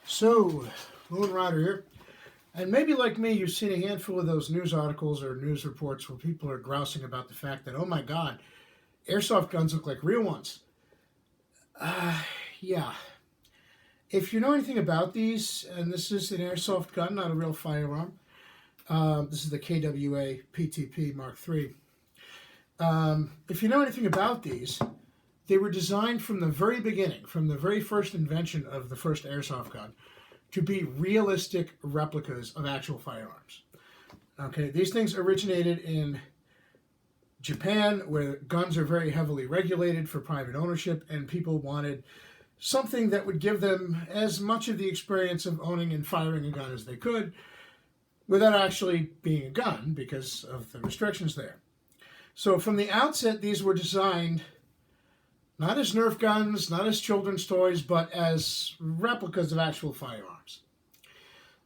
So, Lone Rider here. And maybe like me, you've seen a handful of those news articles or news reports where people are grousing about the fact that, oh my God, airsoft guns look like real ones. Uh, yeah. If you know anything about these, and this is an airsoft gun, not a real firearm, this is the KWA PTP Mark III. If you know anything about these, they were designed from the very beginning, from the very first invention of the first airsoft gun, to be realistic replicas of actual firearms. Okay, these things originated in Japan, where guns are very heavily regulated for private ownership, and people wanted something that would give them as much of the experience of owning and firing a gun as they could without actually being a gun because of the restrictions there. So from the outset, these were designed not as Nerf guns, not as children's toys, but as replicas of actual firearms.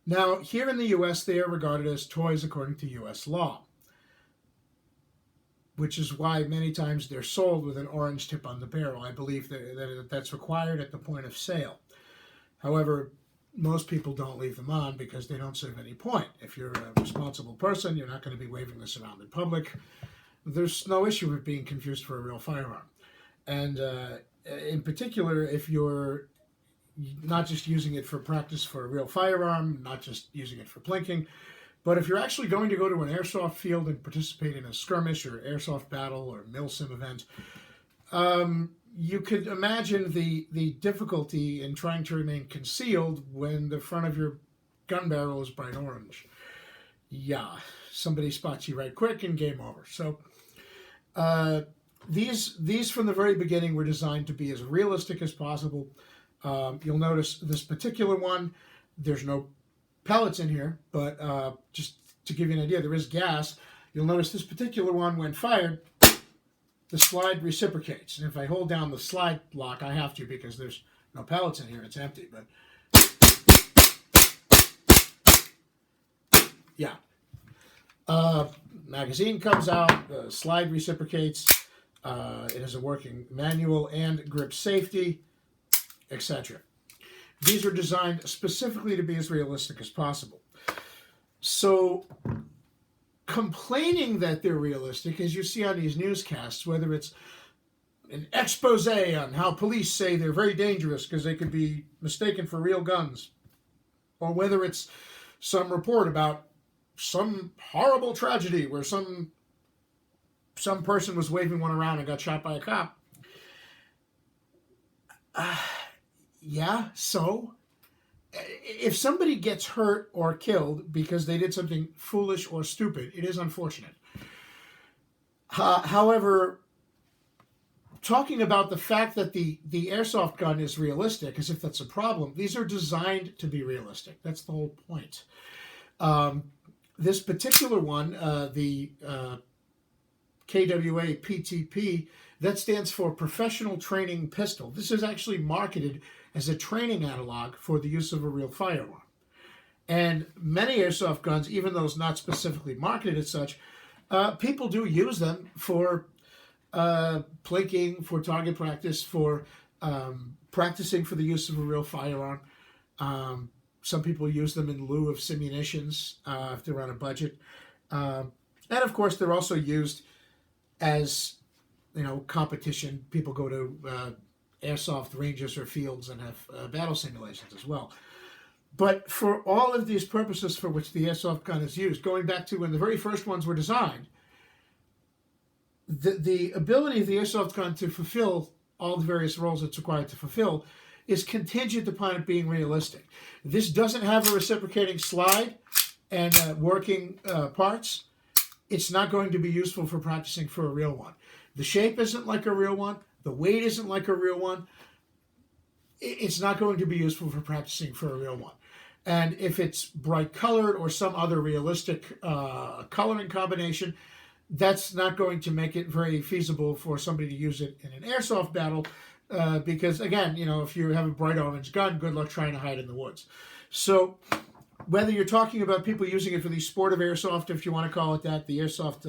Now, here in the U.S., they are regarded as toys according to U.S. law, which is why many times they're sold with an orange tip on the barrel. I believe that's required at the point of sale. However, most people don't leave them on because they don't serve any point. If you're a responsible person, you're not going to be waving this around in public. There's no issue with being confused for a real firearm. And in particular, if you're not just using it for practice for a real firearm, not just using it for plinking, but if you're actually going to go to an airsoft field and participate in a skirmish or airsoft battle or milsim event, you could imagine the difficulty in trying to remain concealed when the front of your gun barrel is bright orange. Yeah, somebody spots you right quick and game over. So these from the very beginning were designed to be as realistic as possible. You'll notice this particular one, there's no pellets in here, but just to give you an idea, there is gas. You'll notice this particular one, when fired, the slide reciprocates. And if I hold down the slide lock, I have to because there's no pellets in here, it's empty. But yeah. Magazine comes out, the slide reciprocates. It has a working manual and grip safety, etc. These are designed specifically to be as realistic as possible. So, complaining that they're realistic, as you see on these newscasts, whether it's an expose on how police say they're very dangerous because they could be mistaken for real guns, or whether it's some report about some horrible tragedy where some person was waving one around and got shot by a cop. Yeah, so if somebody gets hurt or killed because they did something foolish or stupid, it is unfortunate. However, talking about the fact that the airsoft gun is realistic, as if that's a problem, these are designed to be realistic. That's the whole point. This particular one, the KWA PTP, that stands for Professional Training Pistol. This is actually marketed as a training analog for the use of a real firearm. And many airsoft guns, even those not specifically marketed as such, people do use them for plinking, for target practice, for practicing for the use of a real firearm. Some people use them in lieu of simunitions if they're on a budget. And of course, they're also used as, competition. People go to airsoft ranges or fields and have battle simulations as well. But for all of these purposes for which the airsoft gun is used, going back to when the very first ones were designed, the ability of the airsoft gun to fulfill all the various roles it's required to fulfill is contingent upon it being realistic. This doesn't have a reciprocating slide and working parts. It's not going to be useful for practicing for a real one. The shape isn't like a real one. The weight isn't like a real one. It's not going to be useful for practicing for a real one. And if it's bright colored or some other realistic coloring combination, that's not going to make it very feasible for somebody to use it in an airsoft battle because, again, if you have a bright orange gun, good luck trying to hide in the woods. So whether you're talking about people using it for the sport of airsoft, if you want to call it that, the airsoft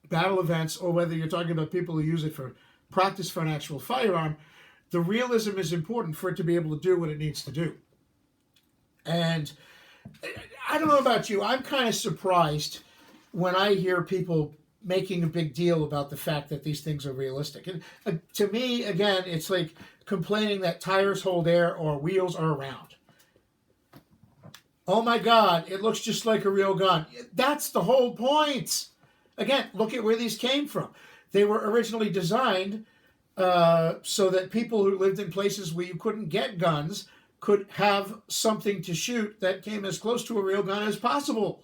battle events, or whether you're talking about people who use it for practice for an actual firearm, The realism is important for it to be able to do what it needs to do. And I don't know about you, I'm kind of surprised when I hear people making a big deal about the fact that these things are realistic. And to me, again, it's like complaining that tires hold air or wheels are round. Oh my God, it looks just like a real gun. That's the whole point. Again, look at where these came from. They were originally designed so that people who lived in places where you couldn't get guns could have something to shoot that came as close to a real gun as possible.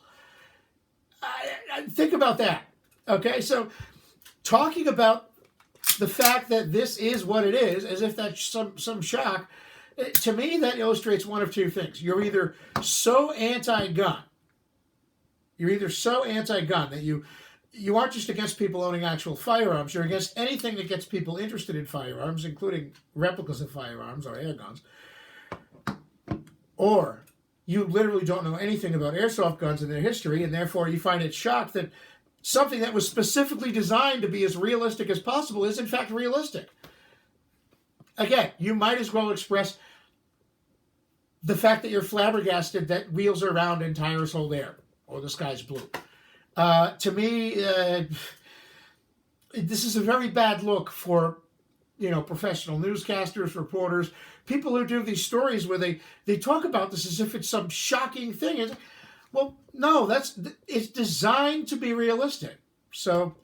Think about that. Okay, so talking about the fact that this is what it is, as if that's some shock, to me that illustrates one of two things. You're either so anti-gun that you aren't just against people owning actual firearms, you're against anything that gets people interested in firearms, including replicas of firearms or air guns, or you literally don't know anything about airsoft guns and their history, and therefore you find it shocked that something that was specifically designed to be as realistic as possible is in fact realistic. Again, you might as well express the fact that you're flabbergasted that wheels are round and tires hold air, or the sky's blue. To me, this is a very bad look for, professional newscasters, reporters, people who do these stories where they talk about this as if it's some shocking thing. Well, no, it's designed to be realistic. So,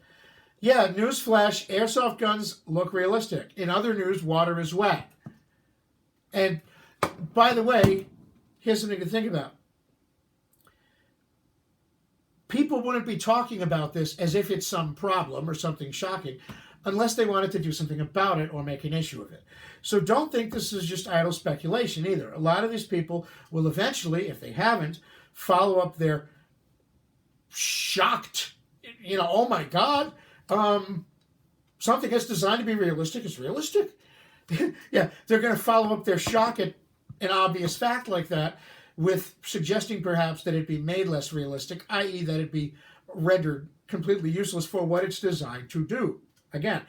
yeah, newsflash, airsoft guns look realistic. In other news, water is wet. And, by the way, here's something to think about. People wouldn't be talking about this as if it's some problem or something shocking unless they wanted to do something about it or make an issue of it. So don't think this is just idle speculation either. A lot of these people will eventually, if they haven't, follow up their shocked, oh my God, something that's designed to be realistic is realistic. Yeah, they're going to follow up their shock at an obvious fact like that with suggesting perhaps that it be made less realistic, i.e. that it be rendered completely useless for what it's designed to do. Again,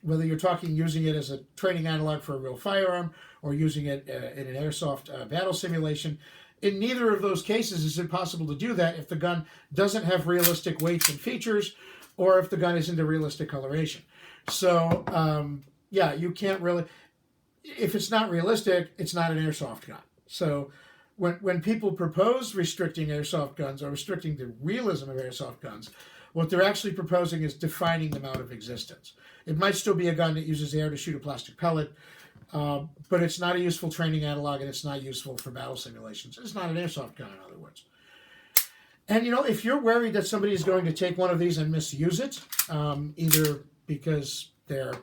whether you're talking using it as a training analog for a real firearm or using it in an airsoft battle simulation, in neither of those cases is it possible to do that if the gun doesn't have realistic weights and features or if the gun isn't a realistic coloration. So, yeah, you can't really... If it's not realistic, it's not an airsoft gun. So when people propose restricting airsoft guns or restricting the realism of airsoft guns, what they're actually proposing is defining them out of existence. It might still be a gun that uses air to shoot a plastic pellet, but it's not a useful training analog and it's not useful for battle simulations. It's not an airsoft gun, in other words. And, if you're worried that somebody is going to take one of these and misuse it, either because they're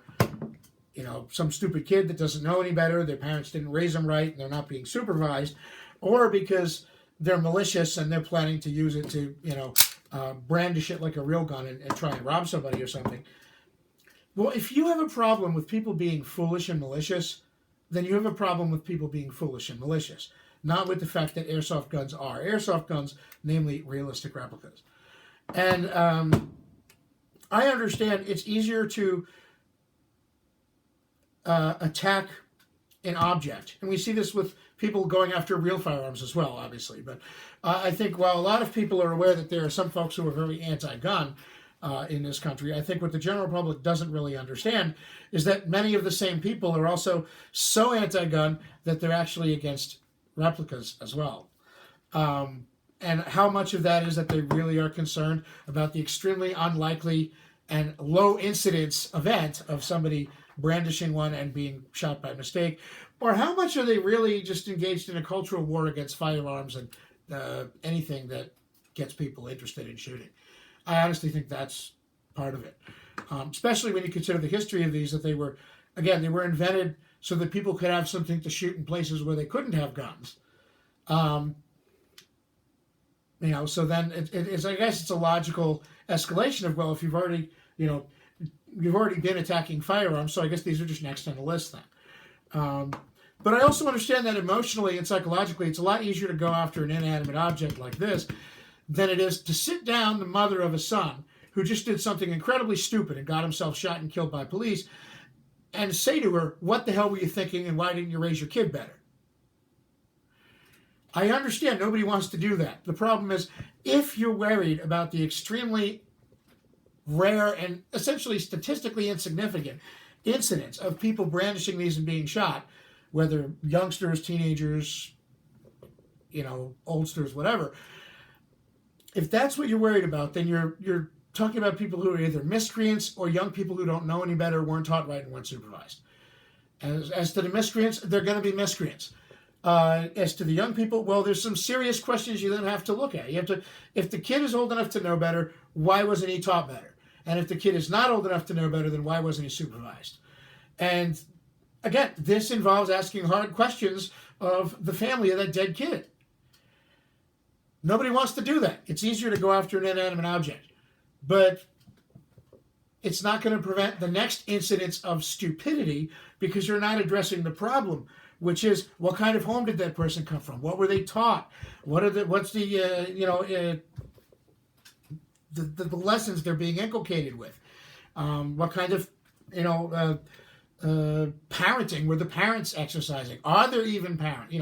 some stupid kid that doesn't know any better, their parents didn't raise them right, and they're not being supervised, or because they're malicious and they're planning to use it to, brandish it like a real gun and try and rob somebody or something. Well, if you have a problem with people being foolish and malicious, then you have a problem with people being foolish and malicious, not with the fact that airsoft guns are airsoft guns, namely realistic replicas. And I understand it's easier to attack an object. And we see this with people going after real firearms as well, obviously. But I think while a lot of people are aware that there are some folks who are very anti-gun in this country, I think what the general public doesn't really understand is that many of the same people are also so anti-gun that they're actually against replicas as well. And how much of that is that they really are concerned about the extremely unlikely and low incidence event of somebody brandishing one and being shot by mistake, or how much are they really just engaged in a cultural war against firearms and anything that gets people interested in shooting. I honestly think that's part of it, especially when you consider the history of these, that they were invented so that people could have something to shoot in places where they couldn't have guns. So then it's I guess it's a logical escalation of, well, if you've already been attacking firearms, so I guess these are just next on the list then. But I also understand that emotionally and psychologically, it's a lot easier to go after an inanimate object like this than it is to sit down the mother of a son who just did something incredibly stupid and got himself shot and killed by police and say to her, what the hell were you thinking and why didn't you raise your kid better? I understand nobody wants to do that. The problem is, if you're worried about the extremely rare and essentially statistically insignificant incidents of people brandishing these and being shot, whether youngsters, teenagers, oldsters, whatever, if that's what you're worried about, then you're talking about people who are either miscreants or young people who don't know any better, weren't taught right, and weren't supervised. As to the miscreants, they're going to be miscreants. As to the young people, well, there's some serious questions you then have to look at. You have to, if the kid is old enough to know better, why wasn't he taught better? And if the kid is not old enough to know better, then why wasn't he supervised? And again, this involves asking hard questions of the family of that dead kid. Nobody wants to do that. It's easier to go after an inanimate object. But it's not going to prevent the next incidents of stupidity because you're not addressing the problem, which is, what kind of home did that person come from? What were they taught? What's the lessons they're being inculcated with? What kind of parenting were the parents exercising? Are there even parents?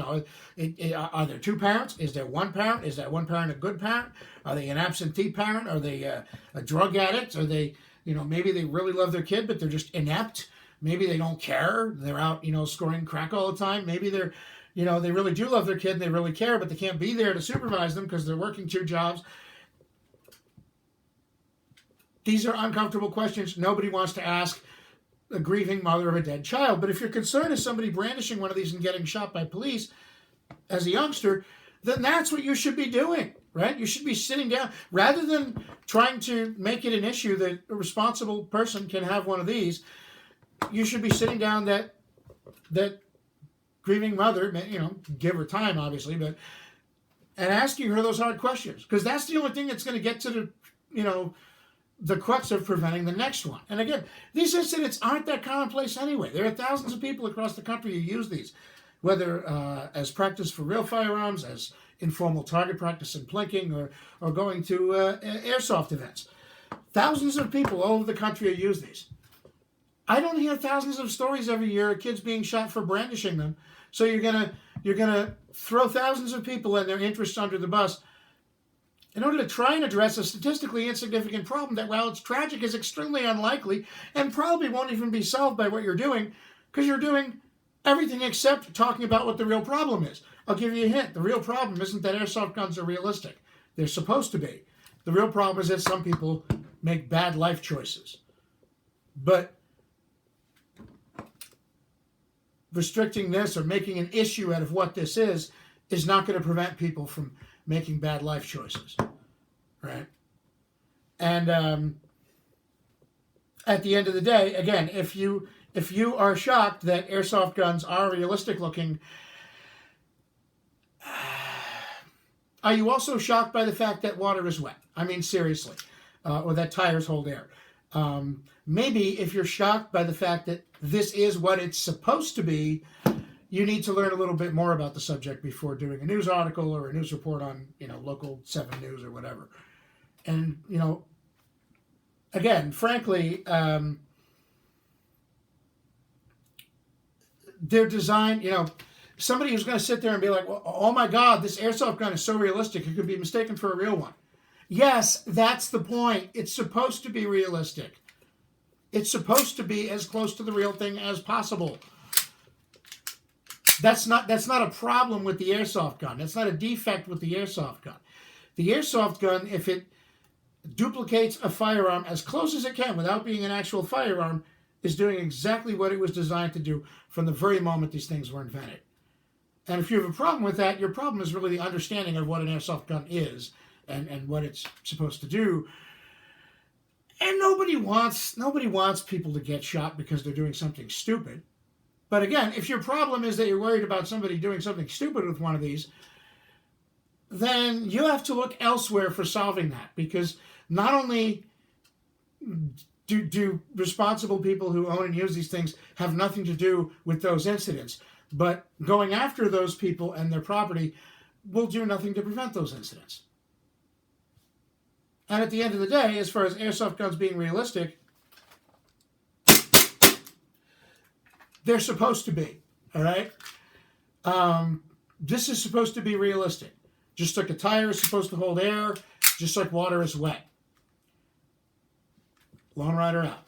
Are there two parents? Is there one parent? Is that one parent a good parent? Are they an absentee parent? Are they a drug addict? Are they, maybe they really love their kid, but they're just inept? Maybe they don't care. They're out, scoring crack all the time. Maybe they're, they really do love their kid and they really care, but they can't be there to supervise them because they're working two jobs. These are uncomfortable questions nobody wants to ask a grieving mother of a dead child. But if your concern is somebody brandishing one of these and getting shot by police as a youngster, then that's what you should be doing, right? You should be sitting down rather than trying to make it an issue that a responsible person can have one of these. You should be sitting down that grieving mother, give her time, obviously, and asking her those hard questions, because that's the only thing that's going to get to the crux of preventing the next one. And again, these incidents aren't that commonplace anyway. There are thousands of people across the country who use these, whether as practice for real firearms, as informal target practice and plinking, or going to airsoft events. Thousands of people all over the country who use these. I don't hear thousands of stories every year of kids being shot for brandishing them. So you're gonna throw thousands of people and their interests under the bus in order to try and address a statistically insignificant problem that, while it's tragic, is extremely unlikely and probably won't even be solved by what you're doing, because you're doing everything except talking about what the real problem is. I'll give you a hint. The real problem isn't that airsoft guns are realistic. They're supposed to be. The real problem is that some people make bad life choices. But restricting this or making an issue out of what this is not going to prevent people from making bad life choices, right? And at the end of the day, again, if you are shocked that airsoft guns are realistic looking, are you also shocked by the fact that water is wet? I mean, seriously, or that tires hold air. Maybe if you're shocked by the fact that this is what it's supposed to be, you need to learn a little bit more about the subject before doing a news article or a news report on, local 7 News or whatever. And, again, frankly, they're designed, somebody who's going to sit there and be like, well, oh my God, this airsoft gun is so realistic, it could be mistaken for a real one. Yes, that's the point. It's supposed to be realistic. It's supposed to be as close to the real thing as possible. That's not a problem with the airsoft gun. That's not a defect with the airsoft gun. The airsoft gun, if it duplicates a firearm as close as it can without being an actual firearm, is doing exactly what it was designed to do from the very moment these things were invented. And if you have a problem with that, your problem is really the understanding of what an airsoft gun is and what it's supposed to do. And nobody wants people to get shot because they're doing something stupid. But again, if your problem is that you're worried about somebody doing something stupid with one of these, then you have to look elsewhere for solving that. Because not only do responsible people who own and use these things have nothing to do with those incidents, but going after those people and their property will do nothing to prevent those incidents. And at the end of the day, as far as airsoft guns being realistic, they're supposed to be. All right. This is supposed to be realistic. Just like a tire is supposed to hold air, just like water is wet. Lone Rider out.